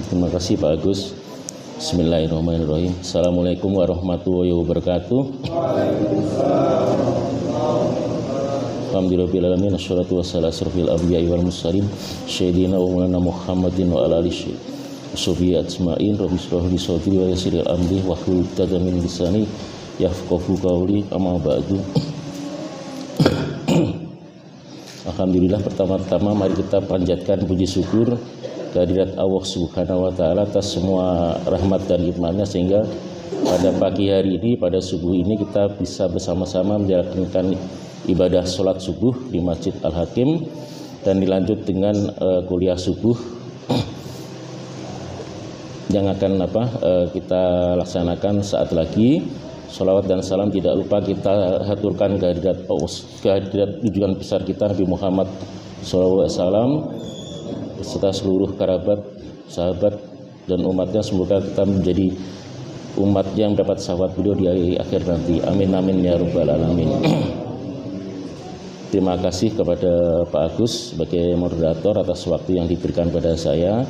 Terima kasih Pak Agus. Bismillahirrahmanirrahim. Assalamualaikum warahmatullahi wabarakatuh. Alhamdulillahirrahmanirrahim. Assalatu wassalamu asrofil anbiya'i wal mursalin Sayyidina wa maulana Muhammadin wa ala alihi washabihi ajma'in. Rabbi shrah li sadri wa yassir li amri wahlul 'uqdatam min lisani yafqahu qawli. Amma ba'du. Alhamdulillah, pertama-tama mari kita panjatkan puji syukur kehadirat Allah Subhanahu wa taala atas semua rahmat dan nikmatnya, sehingga pada pagi hari ini, pada subuh ini, kita bisa bersama-sama menjalankan ibadah sholat subuh di Masjid Al-Hakim dan dilanjut dengan kuliah subuh yang akan kita laksanakan saat lagi. Sholawat dan salam tidak lupa kita haturkan kehadirat tujuan besar kita Nabi Muhammad SAW beserta seluruh kerabat, sahabat dan umatnya. Semoga kita menjadi umat yang dapat syafaat beliau di akhir nanti. Amin amin ya rabbal alamin. Terima kasih kepada Pak Agus sebagai moderator atas waktu yang diberikan pada saya.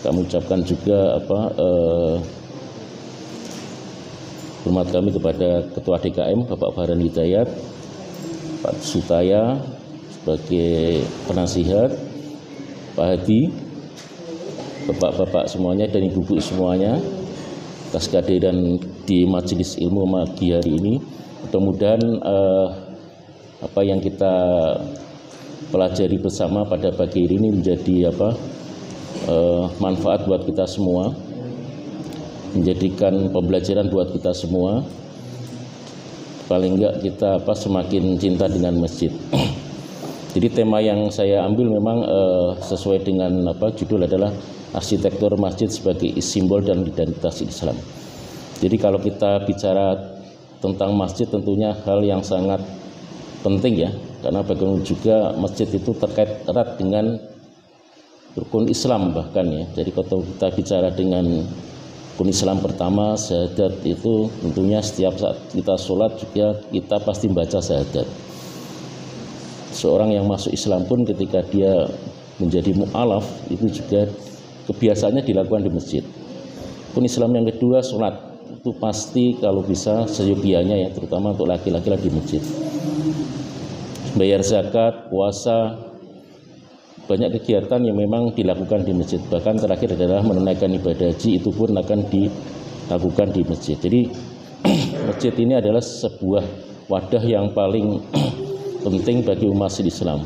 Kami ucapkan juga hormat kami kepada Ketua DKM Bapak Farhan Hidayat, Pak Sutaya sebagai penasihat, Pak Hadi, Bapak-bapak semuanya dan Ibu-ibu semuanya atas kehadiran di majelis ilmu pagi hari ini. Mudah-mudahan apa yang kita pelajari bersama pada pagi ini menjadi manfaat buat kita semua, menjadikan pembelajaran buat kita semua. Paling enggak kita semakin cinta dengan masjid. Jadi tema yang saya ambil memang sesuai dengan judul adalah arsitektur masjid sebagai simbol dan identitas Islam. Jadi kalau kita bicara tentang masjid, tentunya hal yang sangat penting ya, karena bagaimana juga masjid itu terkait erat dengan rukun Islam bahkan ya. Jadi kalau kita bicara dengan rukun Islam pertama, syahadat, itu tentunya setiap saat kita sholat juga kita pasti baca syahadat. Seorang yang masuk Islam pun ketika dia menjadi mu'alaf itu juga kebiasaannya dilakukan di masjid. Rukun Islam yang kedua, sholat, itu pasti kalau bisa seyogianya ya, terutama untuk laki-laki di masjid. Bayar zakat, puasa, banyak kegiatan yang memang dilakukan di masjid. Bahkan terakhir adalah menunaikan ibadah haji, itu pun akan dilakukan di masjid. Jadi masjid ini adalah sebuah wadah yang paling penting bagi umat Islam.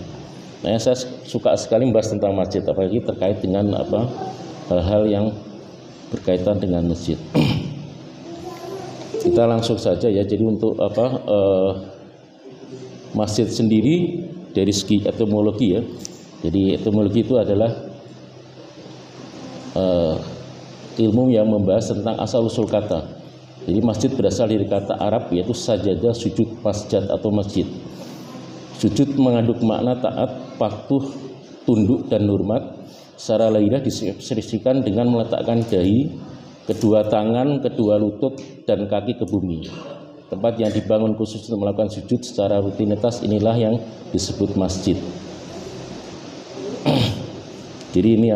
Nah, saya suka sekali membahas tentang masjid, apalagi terkait dengan hal-hal yang berkaitan dengan masjid. Kita langsung saja ya. Jadi untuk masjid sendiri dari segi etimologi ya. Jadi etimologi itu adalah ilmu yang membahas tentang asal-usul kata. Jadi masjid berasal dari kata Arab yaitu sajadah, sujud, masjid atau masjid. Sujud mengandung makna taat, patuh, tunduk dan hormat. Secara lahiriah diselisihkan dengan meletakkan dahi, kedua tangan, kedua lutut dan kaki ke bumi. Tempat yang dibangun khusus untuk melakukan sujud secara rutinitas inilah yang disebut masjid. Jadi ini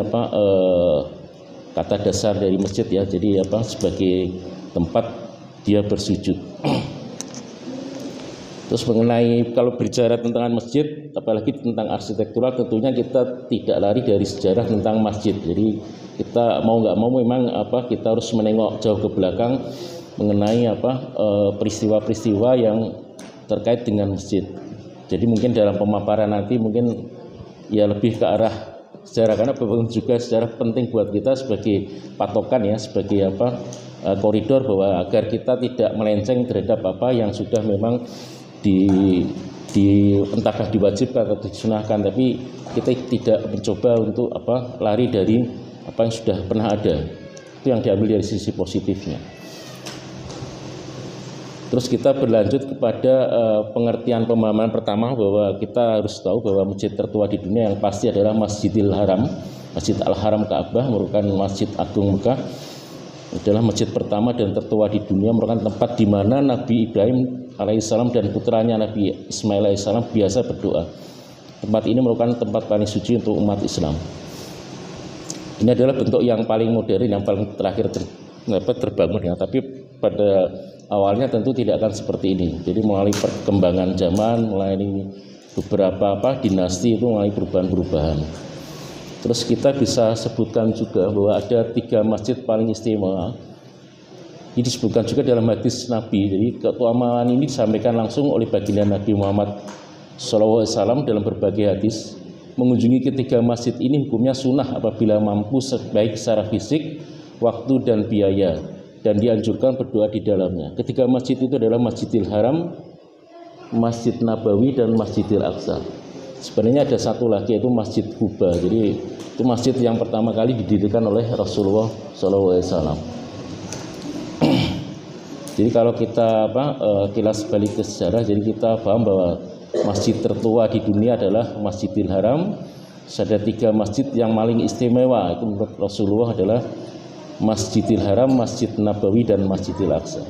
kata dasar dari masjid ya. Jadi sebagai tempat dia bersujud. Terus mengenai kalau berbicara tentang masjid, apalagi tentang arsitektural, tentunya kita tidak lari dari sejarah tentang masjid. Jadi kita mau nggak mau memang kita harus menengok jauh ke belakang mengenai peristiwa-peristiwa yang terkait dengan masjid. Jadi mungkin dalam pemaparan nanti mungkin ya lebih ke arah sejarah, karena juga sejarah penting buat kita sebagai patokan ya, sebagai koridor bahwa agar kita tidak melenceng terhadap apa yang sudah memang entahkah diwajibkan atau disunahkan, tapi kita tidak mencoba untuk lari dari apa yang sudah pernah ada. Itu yang diambil dari sisi positifnya. Terus kita berlanjut kepada pengertian pemahaman pertama, bahwa kita harus tahu bahwa masjid tertua di dunia yang pasti adalah Masjidil Haram. Masjid Al-Haram Ka'bah merupakan masjid agung Mekah, adalah masjid pertama dan tertua di dunia, merupakan tempat di mana Nabi Ibrahim alaihissalam dan putranya Nabi Ismail alaihissalam biasa berdoa. Tempat ini merupakan tempat paling suci untuk umat Islam. Ini adalah bentuk yang paling modern, yang paling terakhir terbangun ya. Tapi pada awalnya tentu tidak akan seperti ini. Jadi melalui perkembangan zaman, melalui beberapa dinasti itu melalui perubahan-perubahan. Terus kita bisa sebutkan juga bahwa ada 3 masjid paling istimewa. Ini disebutkan juga dalam hadis Nabi. Jadi keutamaan ini disampaikan langsung oleh baginda Nabi Muhammad SAW dalam berbagai hadis. Mengunjungi ketiga masjid ini hukumnya sunnah apabila mampu, baik secara fisik, waktu dan biaya, dan dianjurkan berdoa di dalamnya. Ketiga masjid itu adalah Masjidil Haram, Masjid Nabawi, dan Masjidil Aqsa. Sebenarnya ada satu lagi yaitu Masjid Quba. Jadi itu masjid yang pertama kali didirikan oleh Rasulullah SAW. Jadi kalau kita kilas balik ke sejarah, jadi kita paham bahwa masjid tertua di dunia adalah Masjidil Haram. Ada 3 masjid yang paling istimewa itu menurut Rasulullah adalah Masjidil Haram, Masjid Nabawi, dan Masjidil Aqsa.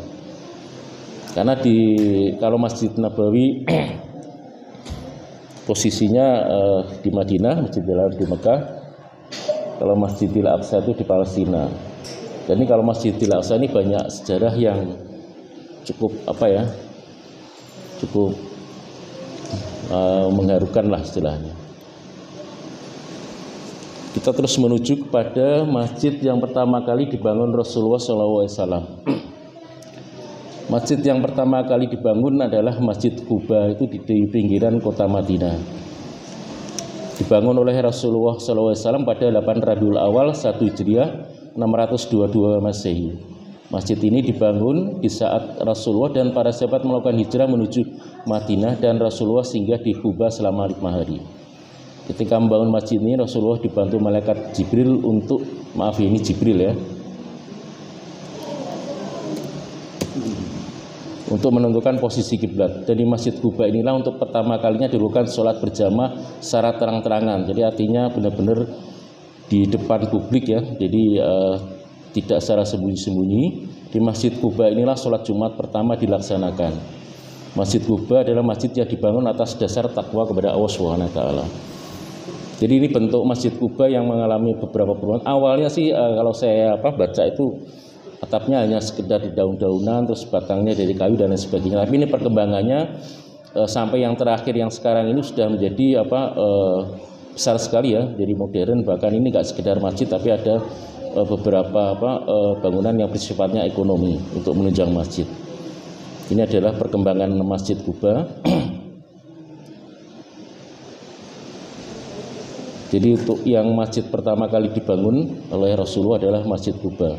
Karena kalau Masjid Nabawi posisinya di Madinah, Masjidil Haram di Mekah, kalau Masjidil Aqsa itu di Palestina. Dan ini kalau Masjidil Aqsa ini banyak sejarah yang cukup cukup mengharukan lah istilahnya. Kita terus menuju kepada masjid yang pertama kali dibangun Rasulullah SAW. Masjid yang pertama kali dibangun adalah Masjid Quba, itu di pinggiran kota Madinah. Dibangun oleh Rasulullah SAW pada 8 Rabiul Awal 1 Hijriah 622 Masehi. Masjid ini dibangun di saat Rasulullah dan para sahabat melakukan hijrah menuju Madinah, dan Rasulullah singgah di Quba selama 5 hari. Ketika membangun masjid ini, Rasulullah dibantu malaikat Jibril untuk untuk menentukan posisi kiblat. Dan di Masjid Quba inilah untuk pertama kalinya dilakukan sholat berjamaah secara terang-terangan. Jadi artinya benar-benar di depan publik ya. Jadi tidak secara sembunyi-sembunyi. Di Masjid Quba inilah sholat Jumat pertama dilaksanakan. Masjid Quba adalah masjid yang dibangun atas dasar takwa kepada Allah SWT. Jadi ini bentuk Masjid Quba yang mengalami beberapa perubahan. Awalnya sih kalau saya baca itu atapnya hanya sekedar di daun-daunan, terus batangnya dari kayu dan lain sebagainya. Tapi ini perkembangannya sampai yang terakhir yang sekarang ini sudah menjadi besar sekali ya, jadi modern. Bahkan ini nggak sekedar masjid, tapi ada beberapa bangunan yang bersifatnya ekonomi untuk menunjang masjid. Ini adalah perkembangan Masjid Quba. Jadi untuk yang masjid pertama kali dibangun oleh Rasulullah adalah Masjid Quba.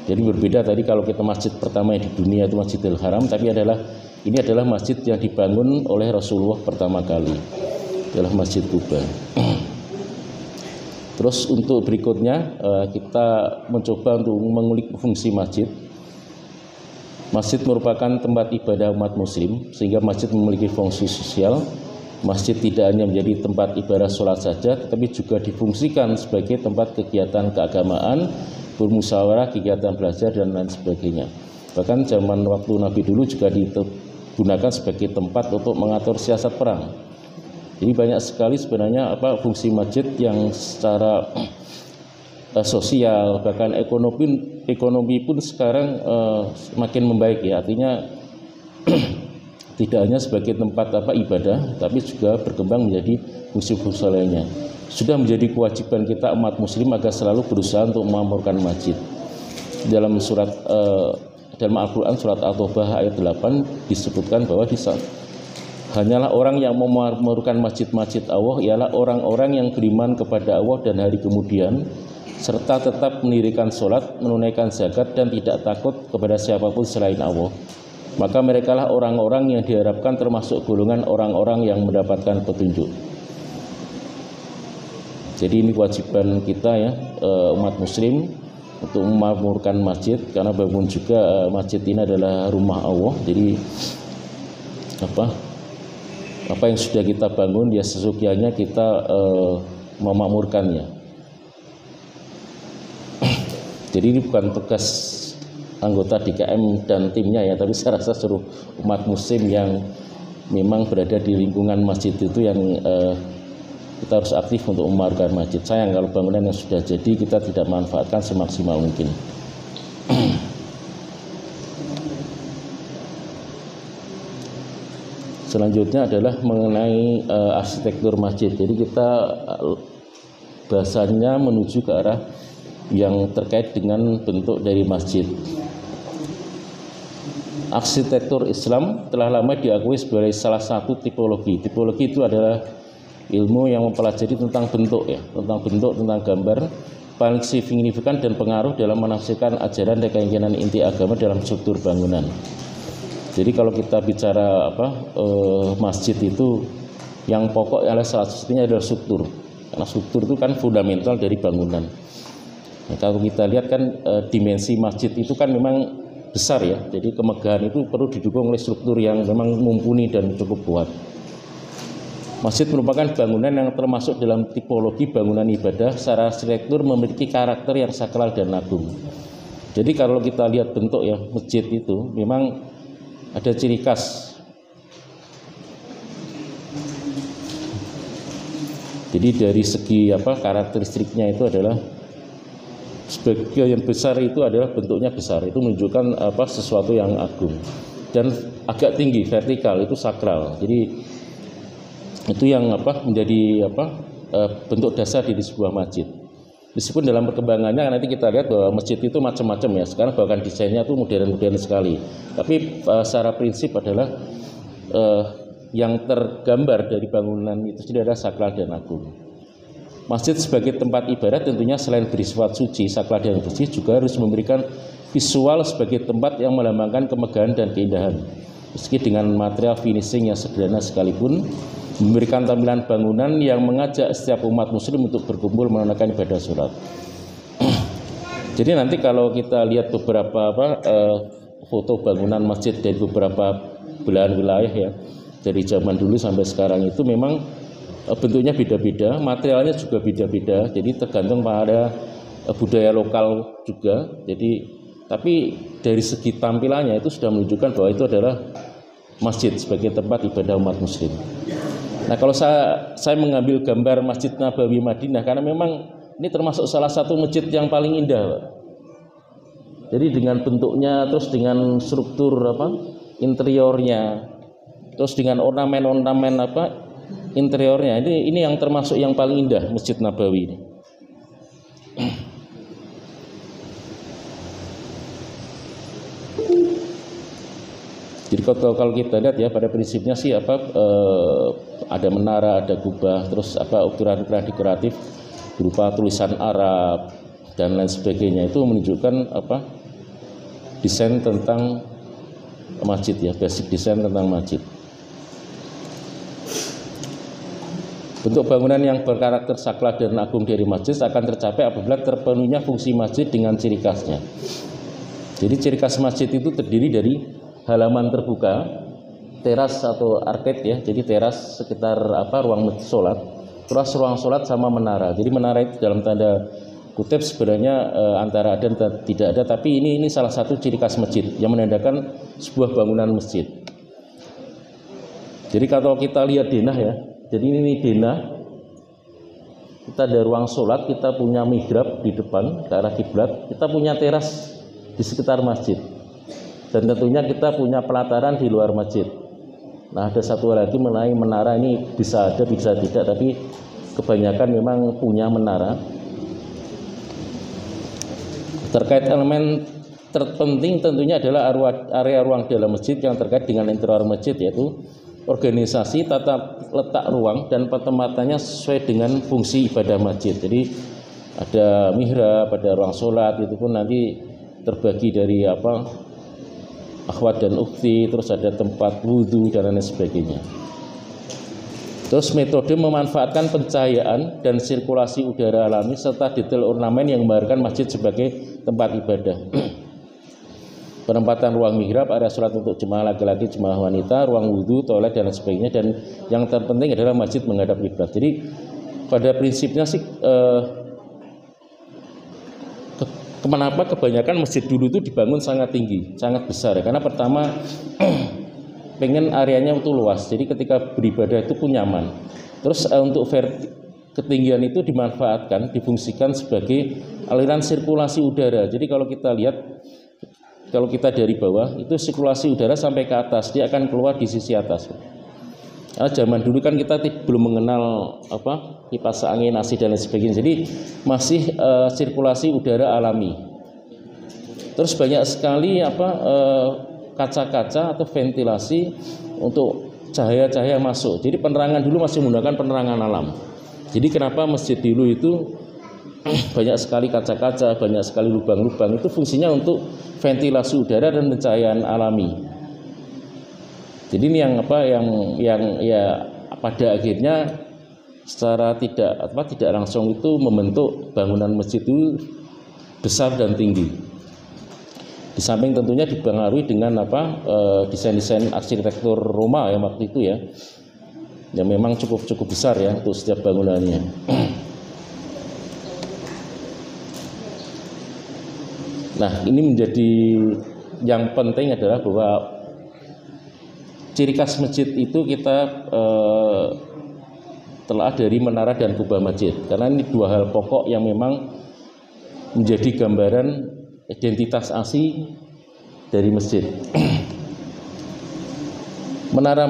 Jadi berbeda tadi kalau kita masjid pertama di dunia itu Masjidil Haram, tapi ini adalah masjid yang dibangun oleh Rasulullah pertama kali, adalah Masjid Quba. Terus untuk berikutnya kita mencoba untuk mengulik fungsi masjid. Masjid merupakan tempat ibadah umat muslim, sehingga masjid memiliki fungsi sosial. Masjid tidak hanya menjadi tempat ibadah sholat saja, tetapi juga difungsikan sebagai tempat kegiatan keagamaan, bermusyawarah, kegiatan belajar, dan lain sebagainya. Bahkan zaman waktu Nabi dulu juga digunakan sebagai tempat untuk mengatur siasat perang. Jadi banyak sekali sebenarnya fungsi masjid yang secara sosial, bahkan ekonomi pun sekarang semakin membaik ya. Artinya tidak hanya sebagai tempat ibadah, tapi juga berkembang menjadi fungsi-fungsi lainnya. Sudah menjadi kewajiban kita umat muslim agar selalu berusaha untuk memakmurkan masjid. Dalam dalam Al-Quran surat At-Taubah ayat 8 disebutkan bahwa hanyalah orang yang memakmurkan masjid-masjid Allah ialah orang-orang yang beriman kepada Allah dan hari kemudian, serta tetap mendirikan sholat, menunaikan zakat, dan tidak takut kepada siapapun selain Allah. Maka merekalah orang-orang yang diharapkan termasuk golongan orang-orang yang mendapatkan petunjuk. Jadi ini kewajiban kita ya, umat muslim, untuk memakmurkan masjid, karena bagaimanapun juga masjid ini adalah rumah Allah. Jadi apa yang sudah kita bangun ya sesukianya kita memakmurkannya. Jadi ini bukan tugas anggota DKM dan timnya ya, tapi saya rasa seluruh umat muslim yang memang berada di lingkungan masjid itu yang kita harus aktif untuk memarkar masjid. Sayang kalau bangunan yang sudah jadi kita tidak manfaatkan semaksimal mungkin. Selanjutnya adalah mengenai arsitektur masjid. Jadi kita bahasanya menuju ke arah yang terkait dengan bentuk dari masjid. Arsitektur Islam telah lama diakui sebagai salah satu tipologi. Tipologi itu adalah ilmu yang mempelajari tentang bentuk ya, tentang bentuk, tentang gambar, paling signifikan dan pengaruh dalam menafsirkan ajaran dan keyakinan inti agama dalam struktur bangunan. Jadi kalau kita bicara masjid itu yang pokok adalah salah satunya adalah struktur. Karena struktur itu kan fundamental dari bangunan. Nah, kalau kita lihat kan dimensi masjid itu kan memang besar ya. Jadi kemegahan itu perlu didukung oleh struktur yang memang mumpuni dan cukup kuat. Masjid merupakan bangunan yang termasuk dalam tipologi bangunan ibadah. Secara arsitektur memiliki karakter yang sakral dan agung. Jadi kalau kita lihat bentuk ya masjid itu memang ada ciri khas. Jadi dari segi karakteristiknya itu adalah sebagian besar itu adalah bentuknya besar. Itu menunjukkan sesuatu yang agung dan agak tinggi, vertikal, itu sakral. Jadi itu yang menjadi bentuk dasar di sebuah masjid. Meskipun dalam perkembangannya nanti kita lihat bahwa masjid itu macam-macam ya. Sekarang bahkan desainnya itu modern-modern sekali. Tapi secara prinsip adalah yang tergambar dari bangunan itu sendiri adalah sakral dan agung. Masjid sebagai tempat ibadat tentunya selain bersifat suci, sakral dan bersih juga harus memberikan visual sebagai tempat yang melambangkan kemegahan dan keindahan. Meski dengan material finishing yang sederhana sekalipun, memberikan tampilan bangunan yang mengajak setiap umat muslim untuk berkumpul menunaikan ibadah sholat. Jadi nanti kalau kita lihat beberapa foto bangunan masjid dari beberapa belahan wilayah ya, dari zaman dulu sampai sekarang itu memang bentuknya beda-beda, materialnya juga beda-beda. Jadi tergantung pada budaya lokal juga. Jadi tapi dari segi tampilannya itu sudah menunjukkan bahwa itu adalah masjid sebagai tempat ibadah umat muslim. Nah, kalau saya mengambil gambar Masjid Nabawi Madinah karena memang ini termasuk salah satu masjid yang paling indah, Pak. Jadi dengan bentuknya, terus dengan struktur interiornya, terus dengan ornamen-ornamen interiornya, ini yang termasuk yang paling indah Masjid Nabawi ini. Jadi kalau kita lihat ya pada prinsipnya sih ada menara, ada kubah, terus ukiran-ukiran dekoratif berupa tulisan Arab dan lain sebagainya, itu menunjukkan desain tentang masjid ya, basic desain tentang masjid. Bentuk bangunan yang berkarakter sakral dan agung dari masjid akan tercapai apabila terpenuhnya fungsi masjid dengan ciri khasnya. Jadi ciri khas masjid itu terdiri dari halaman terbuka, teras atau arcade ya, jadi teras sekitar ruang sholat, terus ruang sholat sama menara. Jadi menara itu dalam tanda kutip sebenarnya antara ada dan tidak ada, tapi ini salah satu ciri khas masjid yang menandakan sebuah bangunan masjid. Jadi kalau kita lihat denah ya, jadi ini denah, kita ada ruang sholat, kita punya mihrab di depan ke arah kiblat, kita punya teras di sekitar masjid. Dan tentunya kita punya pelataran di luar masjid. Nah, ada satu lagi mengenai menara, ini bisa ada bisa tidak, tapi kebanyakan memang punya menara. Terkait elemen terpenting tentunya adalah area ruang dalam masjid yang terkait dengan interior masjid, yaitu organisasi, tata letak ruang dan penempatannya sesuai dengan fungsi ibadah masjid. Jadi ada mihrab, ada ruang sholat, itu pun nanti terbagi dari akhwat dan ukhti, terus ada tempat wudhu dan lain sebagainya. Terus metode memanfaatkan pencahayaan dan sirkulasi udara alami serta detail ornamen yang menggambarkan masjid sebagai tempat ibadah. Penempatan ruang mihrab, area sholat untuk jemaah laki-laki, jemaah wanita, ruang wudhu, toilet dan lain sebagainya, dan yang terpenting adalah masjid menghadap kiblat. Jadi pada prinsipnya sih kenapa kebanyakan masjid dulu itu dibangun sangat tinggi, sangat besar ya? Karena pertama pengen areanya itu luas, jadi ketika beribadah itu pun nyaman. Terus untuk ketinggian itu dimanfaatkan, difungsikan sebagai aliran sirkulasi udara. Jadi kalau kita lihat, kalau kita dari bawah itu sirkulasi udara sampai ke atas, dia akan keluar di sisi atas. Nah, zaman dulu kan kita belum mengenal kipas angin, AC dan lain sebagainya. Jadi masih sirkulasi udara alami. Terus banyak sekali kaca-kaca atau ventilasi untuk cahaya-cahaya masuk. Jadi penerangan dulu masih menggunakan penerangan alam. Jadi kenapa masjid dulu itu banyak sekali kaca-kaca, banyak sekali lubang-lubang, itu fungsinya untuk ventilasi udara dan pencahayaan alami. Jadi ini yang ya pada akhirnya secara tidak langsung itu membentuk bangunan masjid itu besar dan tinggi. Di samping tentunya dipengaruhi dengan desain-desain arsitektur Roma yang waktu itu ya, yang memang cukup besar ya untuk setiap bangunannya. Nah, ini menjadi yang penting adalah bahwa ciri khas masjid itu kita telah dari menara dan kubah masjid, karena ini dua hal pokok yang memang menjadi gambaran identitas asli dari masjid. Menara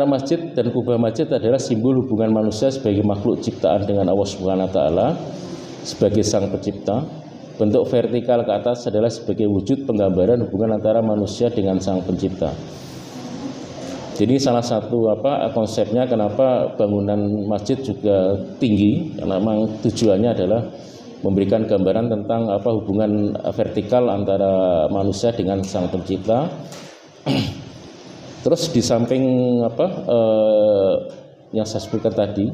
masjid dan kubah masjid adalah simbol hubungan manusia sebagai makhluk ciptaan dengan Allah Subhanahu wa taala sebagai sang pencipta. Bentuk vertikal ke atas adalah sebagai wujud penggambaran hubungan antara manusia dengan sang pencipta. Jadi salah satu konsepnya kenapa bangunan masjid juga tinggi, karena memang tujuannya adalah memberikan gambaran tentang hubungan vertikal antara manusia dengan sang pencipta. Terus di samping yang saya sebutkan tadi,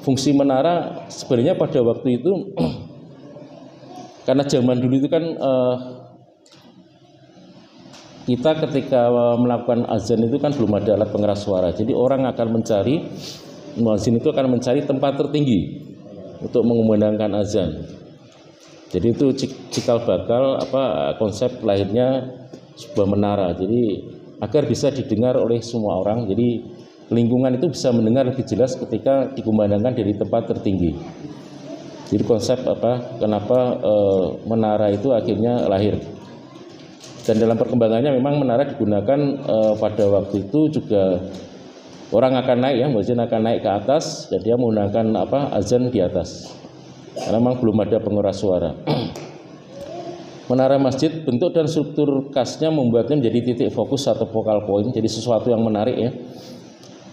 fungsi menara sebenarnya pada waktu itu karena zaman dulu itu kan kita ketika melakukan azan itu kan belum ada alat pengeras suara. Jadi orang akan mencari, muadzin itu akan mencari tempat tertinggi untuk mengumandangkan azan. Jadi itu cikal bakal konsep lahirnya sebuah menara. Jadi agar bisa didengar oleh semua orang. Jadi lingkungan itu bisa mendengar lebih jelas ketika dikumandangkan dari tempat tertinggi. Jadi konsep kenapa menara itu akhirnya lahir. Dan dalam perkembangannya memang menara digunakan pada waktu itu juga orang akan naik ya, muadzin akan naik ke atas dan dia menggunakan azan di atas. Karena memang belum ada pengeras suara. Menara masjid bentuk dan struktur khasnya membuatnya menjadi titik fokus atau focal point, jadi sesuatu yang menarik ya.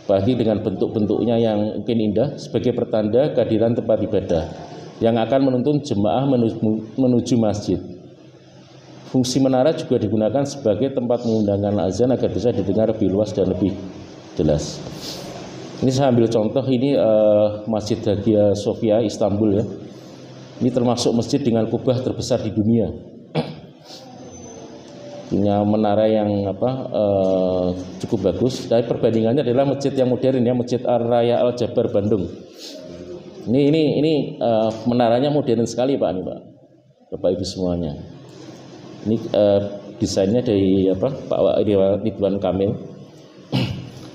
Bagi dengan bentuk-bentuknya yang mungkin indah sebagai pertanda kehadiran tempat ibadah yang akan menuntun jemaah menuju masjid. Fungsi menara juga digunakan sebagai tempat mengundangkan azan agar bisa didengar lebih luas dan lebih jelas. Ini saya ambil contoh, ini Masjid Hagia Sophia Istanbul ya. Ini termasuk masjid dengan kubah terbesar di dunia. Punya menara yang cukup bagus. Tapi perbandingannya adalah masjid yang modern ya, Masjid Ar-Raya Al-Jabar Bandung. Ini menaranya modern sekali Pak, ini Pak. Bapak Ibu semuanya. Ini desainnya dari Pak Ridwan Kamil.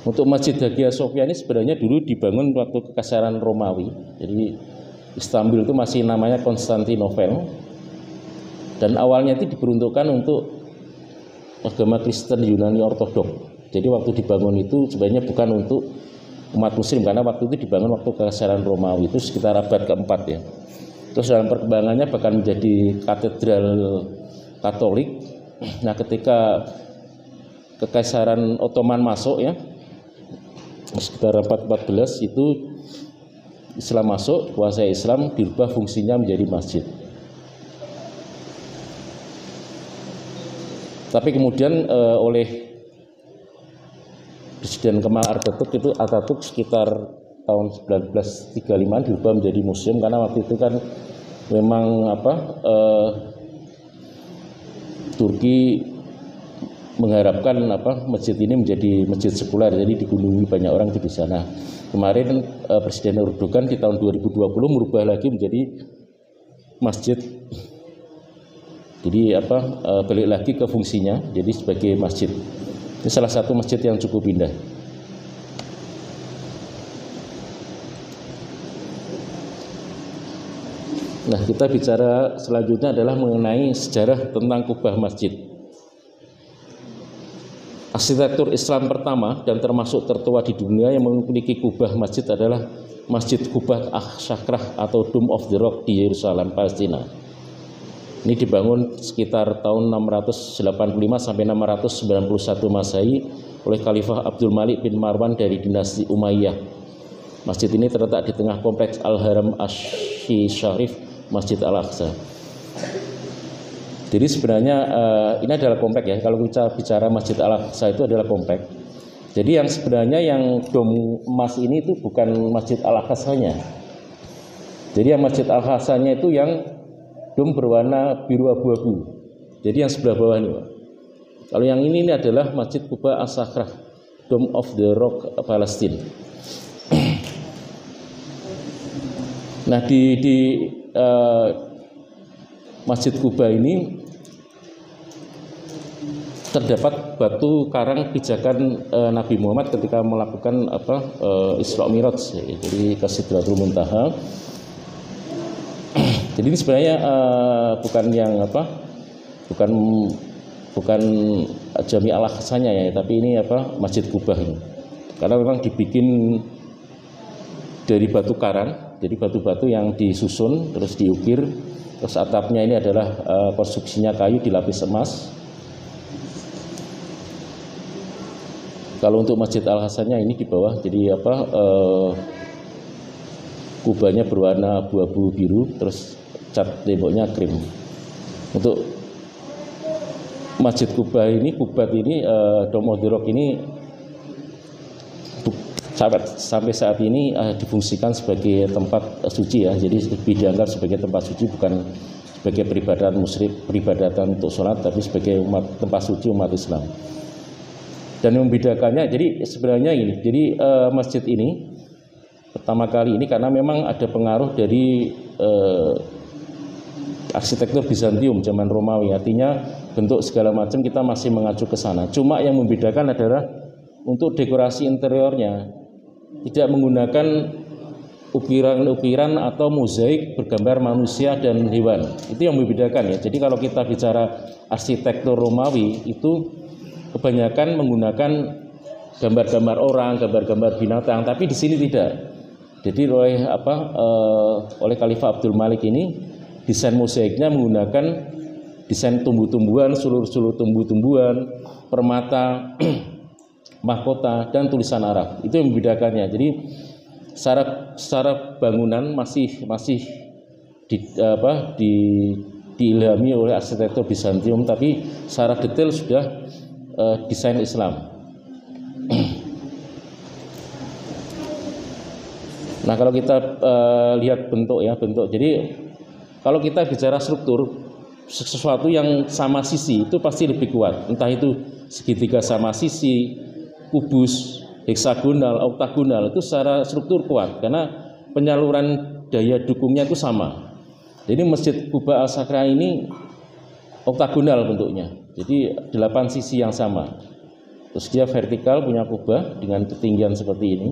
Untuk Masjid Hagia Sophia ini sebenarnya dulu dibangun waktu kekaisaran Romawi. Jadi Istanbul itu masih namanya Konstantinopel. Dan awalnya itu diperuntukkan untuk agama Kristen Yunani Ortodok. Jadi waktu dibangun itu sebenarnya bukan untuk umat muslim, karena waktu itu dibangun waktu kekaisaran Romawi, itu sekitar abad keempat ya. Terus dalam perkembangannya bahkan menjadi katedral Katolik. Nah, ketika kekaisaran Ottoman masuk ya, sekitar abad 14 itu Islam masuk, kuasa Islam, dirubah fungsinya menjadi masjid. Tapi kemudian oleh Presiden Kemal Atatürk sekitar tahun 1935 dirubah menjadi museum, karena waktu itu kan memang Turki mengharapkan masjid ini menjadi masjid sekuler, jadi dikunjungi banyak orang di sana. Kemarin Presiden Erdogan di tahun 2020 merubah lagi menjadi masjid. Jadi balik lagi ke fungsinya, jadi sebagai masjid. Ini salah satu masjid yang cukup indah. Nah, kita bicara selanjutnya adalah mengenai sejarah tentang kubah masjid. Arsitektur Islam pertama dan termasuk tertua di dunia yang memiliki kubah masjid adalah Masjid Kubah Asy-Syakrah atau Dome of the Rock di Yerusalem, Palestina. Ini dibangun sekitar tahun 685 sampai 691 Masehi oleh Khalifah Abdul Malik bin Marwan dari dinasti Umayyah. Masjid ini terletak di tengah kompleks Al-Haram Asy-Syarif, Masjid Al-Aqsa. Jadi sebenarnya ini adalah komplek ya. Kalau kita bicara Masjid Al-Aqsa itu adalah komplek. Jadi yang sebenarnya yang dom emas ini itu bukan Masjid Al-Aqsanya. Jadi yang Masjid Al-Aqsanya itu yang dom berwarna biru abu-abu. Jadi yang sebelah bawah ini, Pak. Kalau yang ini adalah Masjid Kubah Asy-Syakrah, Dome of the Rock, Palestina. Nah, di Masjid Kubah ini terdapat batu karang pijakan Nabi Muhammad ketika melakukan Isra Mi'raj, jadi ke Sidratul Muntaha. Jadi ini sebenarnya bukan yang bukan Jami Al-Aqsanya ya, tapi ini Masjid Kubah ini. Karena memang dibikin dari batu karang, jadi batu-batu yang disusun terus diukir, terus atapnya ini adalah konstruksinya kayu dilapis emas. Kalau untuk Masjid Al-Aqsanya ini di bawah, jadi kubahnya berwarna abu-abu biru, terus cat temboknya krim. Untuk Masjid Kubah ini, Dome of the Rock ini sampai saat ini difungsikan sebagai tempat suci ya. Jadi lebih dianggap sebagai tempat suci, bukan sebagai peribadatan untuk sholat, tapi sebagai tempat suci umat Islam. Dan yang membedakannya, jadi sebenarnya ini, jadi masjid ini pertama kali ini karena memang ada pengaruh dari arsitektur Bizantium zaman Romawi, artinya bentuk segala macam kita masih mengacu ke sana. Cuma yang membedakan adalah untuk dekorasi interiornya tidak menggunakan ukiran-ukiran atau mozaik bergambar manusia dan hewan. Itu yang membedakan ya. Jadi kalau kita bicara arsitektur Romawi itu kebanyakan menggunakan gambar-gambar orang, gambar-gambar binatang, tapi di sini tidak. Jadi oleh Khalifah Abdul Malik ini desain mozaiknya menggunakan desain tumbuh-tumbuhan, sulur-sulur tumbuh-tumbuhan, permata, mahkota dan tulisan Arab. Itu yang membedakannya. Jadi secara bangunan masih diilhami oleh arsitektur Bizantium, tapi secara detail sudah desain Islam. Nah, kalau kita lihat bentuk. Jadi kalau kita bicara struktur, sesuatu yang sama sisi itu pasti lebih kuat. Entah itu segitiga sama sisi, kubus, heksagonal, oktagonal, itu secara struktur kuat karena penyaluran daya dukungnya itu sama. Jadi Masjid Kubah Asy-Syakrah ini oktagonal bentuknya. Jadi 8 sisi yang sama. Terus dia vertikal, punya kubah dengan ketinggian seperti ini.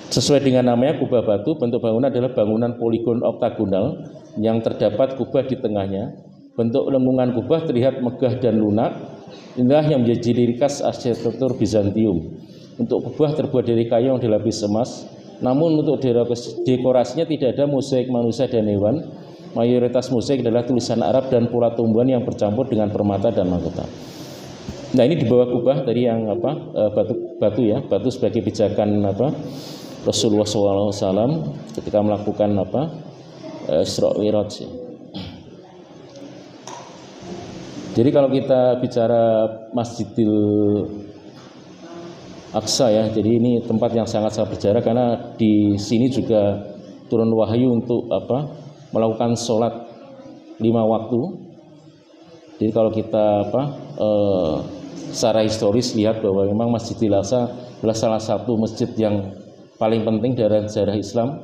Sesuai dengan namanya kubah batu, bentuk bangunan adalah bangunan poligon oktagonal yang terdapat kubah di tengahnya. Bentuk lengkungan kubah terlihat megah dan lunak. Inilah yang menjadi ciri khas arsitektur Bizantium. Untuk kubah terbuat dari kayu yang dilapis emas. Namun untuk dekorasinya tidak ada mozaik manusia dan hewan. Mayoritas mozaik adalah tulisan Arab dan pola tumbuhan yang bercampur dengan permata dan mahkota. Nah, ini di bawah kubah tadi yang batu sebagai pijakan Rasulullah SAW ketika melakukan Isra Mi'raj. Jadi kalau kita bicara Masjidil Aqsa ya, jadi ini tempat yang sangat-sangat bersejarah karena di sini juga turun wahyu untuk melakukan sholat 5 waktu. Jadi kalau kita secara historis lihat bahwa memang Masjidil Aqsa adalah salah satu masjid yang paling penting dalam sejarah Islam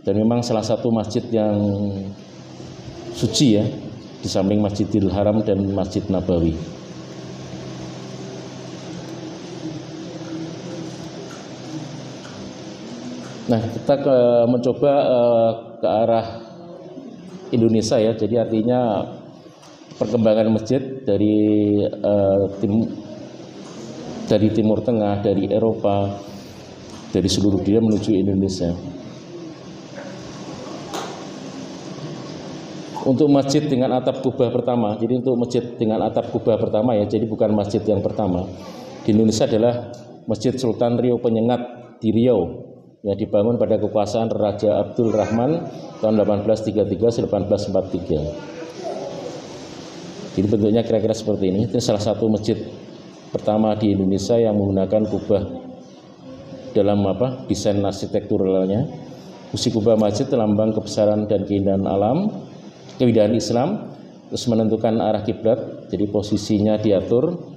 dan memang salah satu masjid yang suci ya, di samping Masjidil Haram dan Masjid Nabawi. Nah, kita mencoba ke arah Indonesia ya. Jadi artinya perkembangan masjid dari Timur Tengah, dari Eropa, dari seluruh dunia menuju Indonesia. Untuk masjid dengan atap kubah pertama, jadi untuk masjid dengan atap kubah pertama ya, jadi bukan masjid yang pertama di Indonesia adalah Masjid Sultan Riau Penyengat di Riau yang dibangun pada kekuasaan Raja Abdul Rahman tahun 1833-1843. Jadi bentuknya kira-kira seperti ini. Ini salah satu masjid pertama di Indonesia yang menggunakan kubah dalam desain arsitekturalnya. Fungsi kubah masjid lambang kebesaran dan keindahan alam, keindahan Islam, terus menentukan arah kiblat. Jadi posisinya diatur,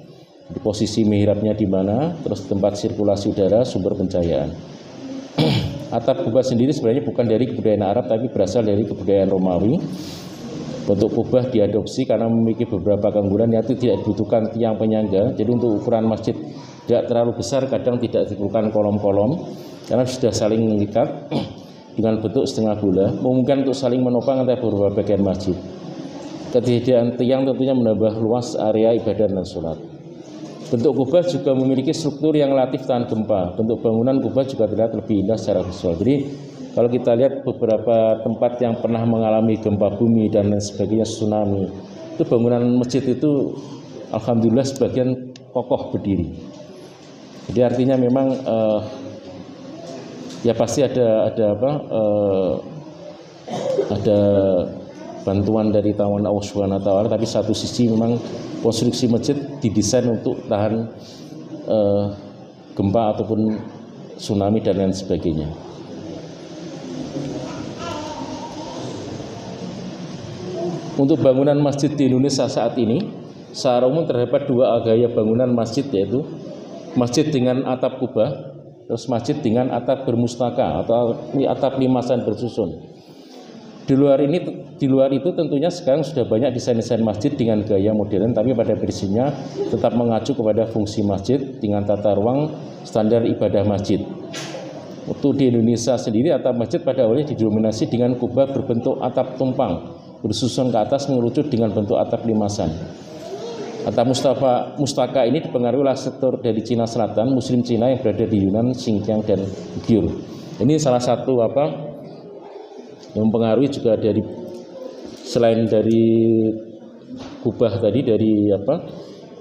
di posisi mihrabnya di mana, terus tempat sirkulasi udara, sumber pencahayaan. Atap kubah sendiri sebenarnya bukan dari kebudayaan Arab tapi berasal dari kebudayaan Romawi. Bentuk kubah diadopsi karena memiliki beberapa keunggulan, yaitu tidak dibutuhkan tiang penyangga. Jadi untuk ukuran masjid tidak terlalu besar, kadang tidak dibutuhkan kolom-kolom karena sudah saling mengikat dengan bentuk setengah bola, memungkinkan untuk saling menopang antara beberapa bagian masjid. Ketiadaan tiang tentunya menambah luas area ibadah dan sholat. Bentuk kubah juga memiliki struktur yang relatif tahan gempa. Bentuk bangunan kubah juga terlihat lebih indah secara visual. Jadi kalau kita lihat beberapa tempat yang pernah mengalami gempa bumi dan lain sebagainya, tsunami, itu bangunan masjid itu alhamdulillah sebagian kokoh berdiri. Jadi artinya memang ya pasti ada bantuan dari tangan Allah Subhanahu wa taala, tapi satu sisi memang konstruksi masjid didesain untuk tahan gempa ataupun tsunami dan lain sebagainya. Untuk bangunan masjid di Indonesia saat ini, secara umum terdapat dua gaya bangunan masjid, yaitu masjid dengan atap kubah, terus masjid dengan atap bermustaka atau atap limasan bersusun. Di luar itu tentunya sekarang sudah banyak desain-desain masjid dengan gaya modern, tapi pada prinsipnya tetap mengacu kepada fungsi masjid dengan tata ruang standar ibadah masjid. Untuk di Indonesia sendiri, atap masjid pada awalnya didominasi dengan kubah berbentuk atap tumpang bersusun ke atas mengerucut dengan bentuk atap limasan. Atap mustaka ini dipengaruhi oleh sektor dari Cina Selatan, Muslim Cina yang berada di Yunan, Xinjiang dan Uyghur. Ini salah satu yang mempengaruhi juga dari, selain dari kubah tadi dari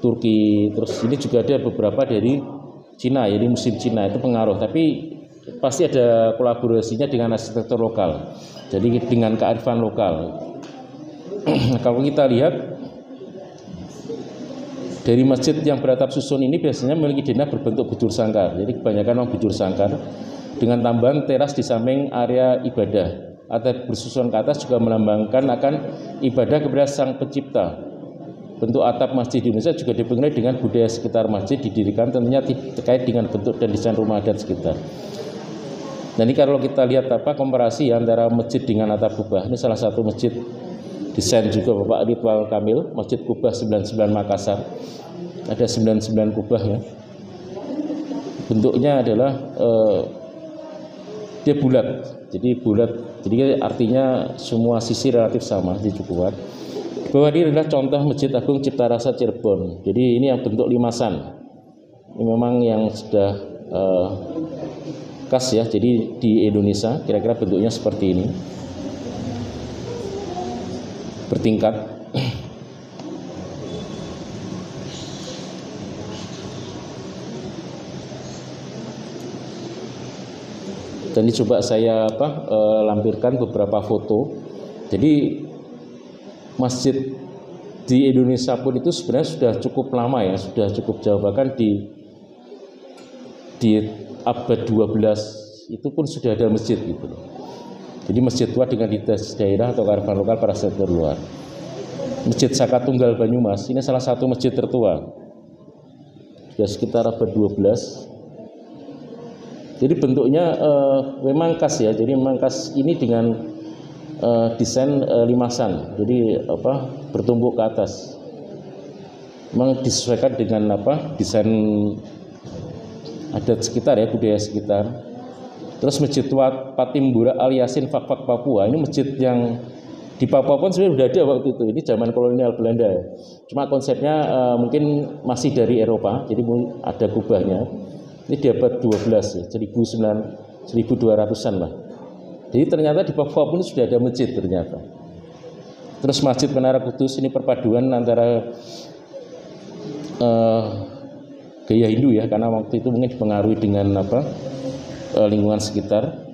Turki, terus ini juga ada beberapa dari Cina, jadi Muslim Cina itu pengaruh, tapi pasti ada kolaborasinya dengan arsitektur lokal, jadi dengan kearifan lokal. Kalau kita lihat dari masjid yang beratap susun ini biasanya memiliki denah berbentuk bujur sangkar, jadi kebanyakan memang bujur sangkar dengan tambahan teras di samping area ibadah. Atap bersusun ke atas juga melambangkan akan ibadah kepada Sang Pencipta. Bentuk atap masjid di Indonesia juga dipengaruhi dengan budaya sekitar masjid didirikan, tentunya terkait dengan bentuk dan desain rumah adat sekitar. Nah, ini kalau kita lihat komparasi antara masjid dengan atap kubah, ini salah satu masjid desain juga Bapak Ridwan Kamil, Masjid Kubah 99 Makassar. Ada 99 kubah ya. Bentuknya adalah dia bulat. Jadi artinya semua sisi relatif sama, jadi cukup kuat. Bahwa ini adalah contoh Masjid Agung Cipta Rasa Cirebon. Jadi ini yang bentuk limasan. Ini memang yang sudah khas ya. Jadi di Indonesia kira-kira bentuknya seperti ini, bertingkat. Dan ini coba saya lampirkan beberapa foto. Jadi masjid di Indonesia pun itu sebenarnya sudah cukup lama ya, sudah cukup jauh, bahkan di abad 12 itu pun sudah ada masjid gitu loh. Jadi masjid tua dengan identitas daerah atau kearifan lokal para sektor luar. Masjid Saka Tunggal Banyumas ini salah satu masjid tertua, sudah sekitar abad 12. Jadi bentuknya memang khas ya. Jadi memang khas ini dengan desain limasan. Jadi bertumpuk ke atas. Memang disesuaikan dengan desain adat sekitar ya, budaya sekitar. Terus Masjid Tua Patimbura Al Yasin Fakfak Papua, ini masjid yang di Papua pun sebenarnya sudah ada waktu itu. Ini zaman kolonial Belanda. Cuma konsepnya mungkin masih dari Eropa, jadi ada kubahnya. Ini di abad 12 ya, 1200-an lah. Jadi ternyata di Papua pun sudah ada masjid ternyata. Terus Masjid Menara Kudus, ini perpaduan antara gaya Hindu ya, karena waktu itu mungkin dipengaruhi dengan lingkungan sekitar.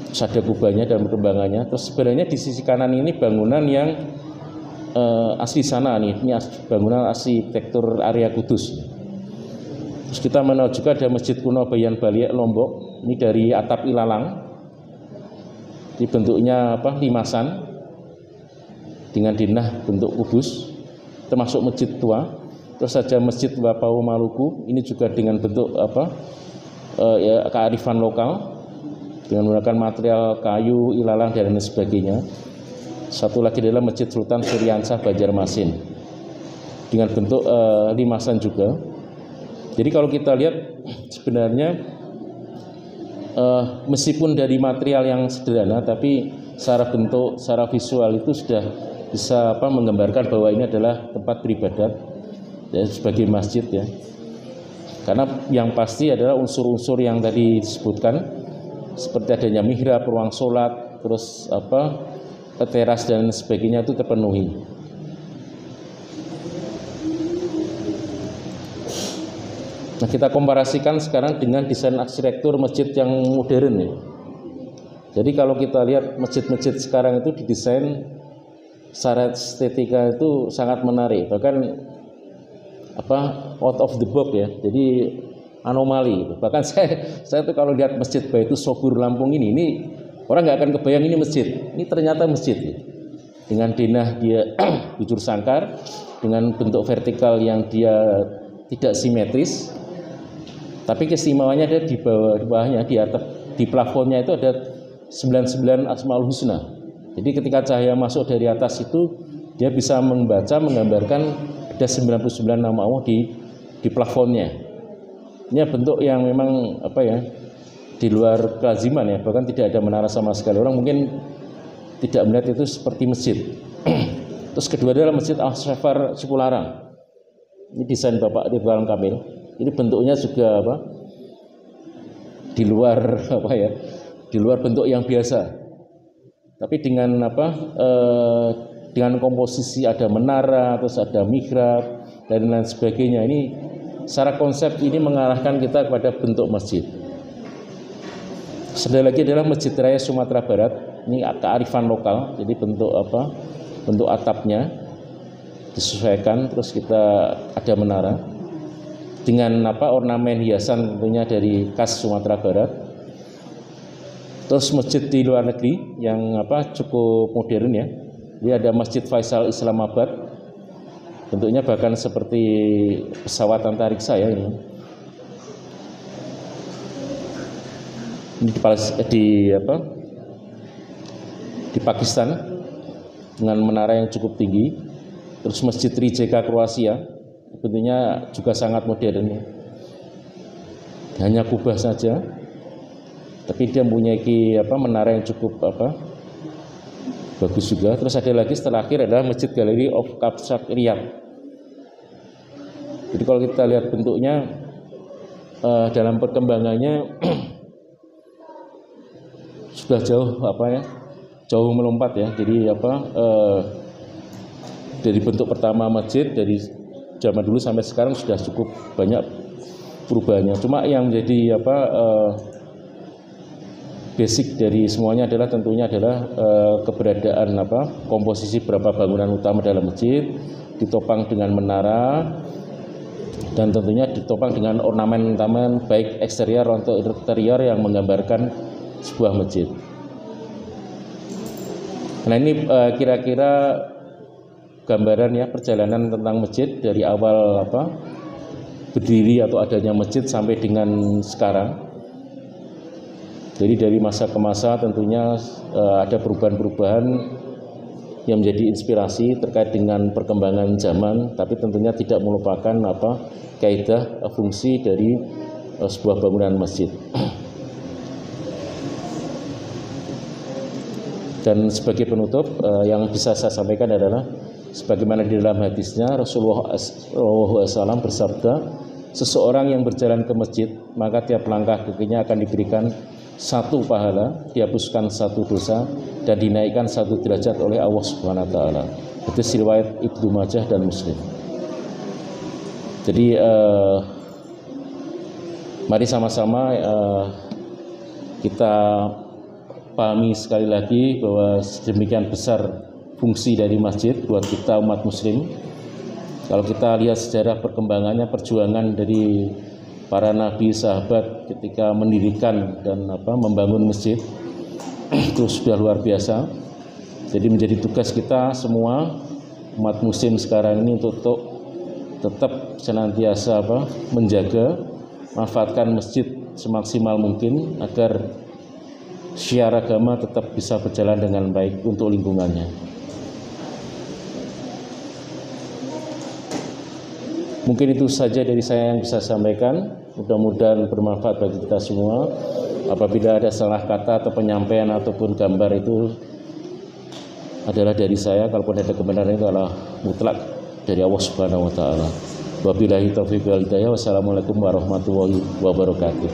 Terus ada kubahnya dan perkembangannya. Terus sebenarnya di sisi kanan ini bangunan yang asli sana nih, ini bangunan arsitektur area Kudus. Terus kita menuju juga ada Masjid Kuno Bayan Baliak Lombok, ini dari atap ilalang. Ini bentuknya limasan dengan dinah bentuk kubus, termasuk masjid tua. Terus ada Masjid Wapau Maluku, ini juga dengan bentuk kearifan lokal dengan menggunakan material kayu, ilalang dan lain sebagainya. Satu lagi adalah Masjid Sultan Suryansah Banjarmasin dengan bentuk limasan juga. Jadi kalau kita lihat sebenarnya meskipun dari material yang sederhana, tapi secara bentuk, secara visual itu sudah bisa menggambarkan bahwa ini adalah tempat beribadat ya, sebagai masjid ya. Karena yang pasti adalah unsur-unsur yang tadi disebutkan, seperti adanya mihrab, ruang sholat, terus teras dan sebagainya itu terpenuhi. Nah, kita komparasikan sekarang dengan desain arsitektur masjid yang modern ya. Jadi kalau kita lihat masjid-masjid sekarang itu didesain secara estetika itu sangat menarik, bahkan out of the box ya. Jadi anomali gitu. Bahkan saya tuh kalau lihat Masjid Baitus Sobur Lampung ini orang nggak akan kebayang ini masjid. Ini ternyata masjid ya. Dengan dinah dia bujur sangkar, dengan bentuk vertikal yang dia tidak simetris. Tapi keistimewaannya ada di bawahnya, di atap, di plafonnya itu ada 99 Asmaul Husna. Jadi ketika cahaya masuk dari atas itu dia bisa menggambarkan ada 99 nama Allah di plafonnya. Ini bentuk yang memang di luar kelaziman ya, bahkan tidak ada menara sama sekali. Orang mungkin tidak melihat itu seperti masjid. Terus kedua adalah Masjid Al-Syafar Cipularang. Ini desain Bapak Ridwan Kamil. Ini bentuknya juga di luar di luar bentuk yang biasa. Tapi dengan dengan komposisi ada menara, terus ada mihrab dan lain sebagainya. Ini secara konsep ini mengarahkan kita kepada bentuk masjid. Satu lagi adalah Masjid Raya Sumatera Barat. Ini kearifan lokal. Jadi bentuk bentuk atapnya disesuaikan, terus kita ada menara dengan ornamen hiasan tentunya dari khas Sumatera Barat. Terus masjid di luar negeri yang cukup modern ya. Ini ada Masjid Faisal Islamabad. Bentuknya bahkan seperti pesawat antariksa ya ini. Ini di Pakistan dengan menara yang cukup tinggi. Terus Masjid Rijeka Kroasia, bentuknya juga sangat modern ya. Hanya kubah saja, tapi dia mempunyai menara yang cukup bagus juga. Terus ada lagi setelah akhir adalah Masjid Gallery of Kapsak Riyadh. Jadi kalau kita lihat bentuknya dalam perkembangannya sudah jauh jauh melompat ya. Jadi dari bentuk pertama masjid dari zaman dulu sampai sekarang sudah cukup banyak perubahannya. Cuma yang menjadi basic dari semuanya adalah tentunya adalah keberadaan komposisi beberapa bangunan utama dalam masjid ditopang dengan menara dan tentunya ditopang dengan ornamen-ornamen baik eksterior atau interior yang menggambarkan sebuah masjid. Nah ini kira-kira gambaran ya perjalanan tentang masjid dari awal berdiri atau adanya masjid sampai dengan sekarang. Jadi dari masa ke masa tentunya ada perubahan-perubahan yang menjadi inspirasi terkait dengan perkembangan zaman, tapi tentunya tidak melupakan kaidah fungsi dari sebuah bangunan masjid. Dan sebagai penutup yang bisa saya sampaikan adalah sebagaimana di dalam hadisnya Rasulullah SAW bersabda, seseorang yang berjalan ke masjid maka tiap langkah kakinya akan diberikan satu pahala, dihapuskan satu dosa, dan dinaikkan satu derajat oleh Allah Subhanahu wa taala. Itu riwayat Ibnu Majah dan Muslim. Jadi mari sama-sama kita pahami sekali lagi bahwa sedemikian besar fungsi dari masjid buat kita umat muslim. Kalau kita lihat sejarah perkembangannya, perjuangan dari para nabi, sahabat ketika mendirikan dan membangun masjid itu sudah luar biasa. Jadi menjadi tugas kita semua umat muslim sekarang ini untuk tetap senantiasa menjaga, manfaatkan masjid semaksimal mungkin agar syiar agama tetap bisa berjalan dengan baik untuk lingkungannya. Mungkin itu saja dari saya yang bisa sampaikan. Mudah-mudahan bermanfaat bagi kita semua. Apabila ada salah kata atau penyampaian ataupun gambar itu adalah dari saya, kalaupun ada kebenaran itu adalah mutlak dari Allah Subhanahu wa taala. Wabillahi taufiq wal hidayah. Wassalamualaikum warahmatullahi wabarakatuh.